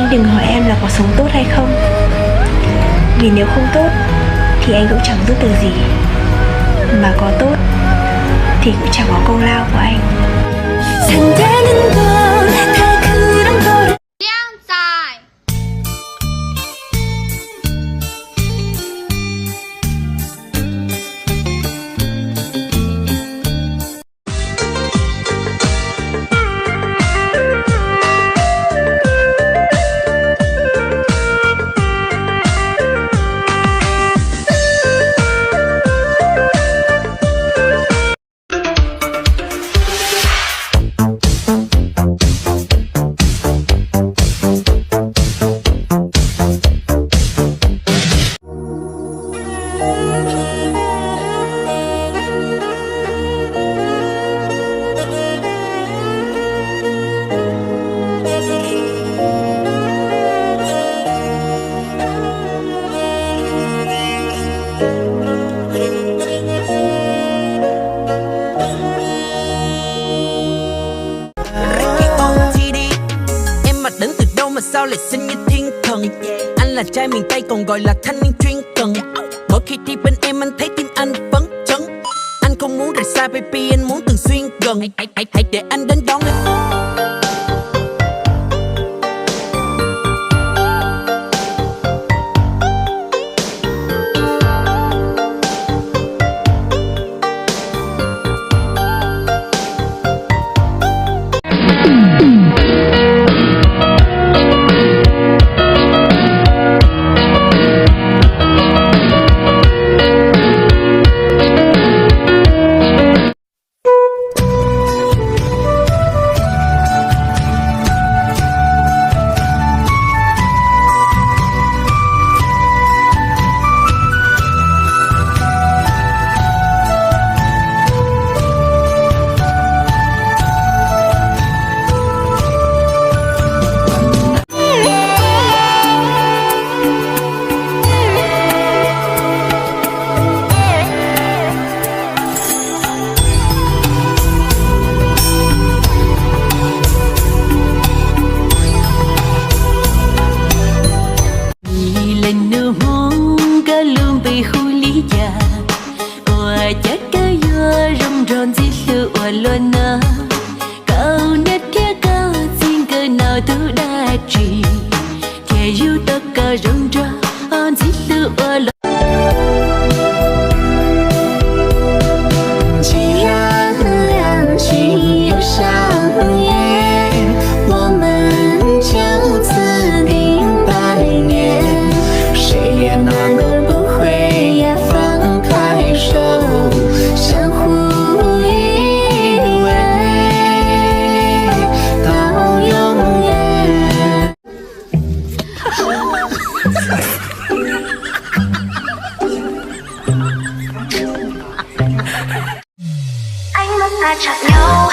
Anh đừng hỏi em là có sống tốt hay không, vì nếu không tốt thì anh cũng chẳng giúp được gì, mà có tốt thì cũng chẳng có công lao của anh. Đến từ đâu mà sao lại xinh như thiên thần? Anh là trai miền Tây còn gọi là thanh niên chuyên cần. Mỗi khi đi bên em anh thấy tim anh phấn chấn. Anh không muốn rời xa baby, anh muốn thường xuyên gần. Hãy để anh đến đón em. Luana kau net dia kau tinggal nào thứ đa trì kia yêu tất cả rong ra on chỉ tự ở lo既然两情有相约，我们就此定百年，谁也哪能不会呀放开手，相互。Ánh mắt ta chạm nhau.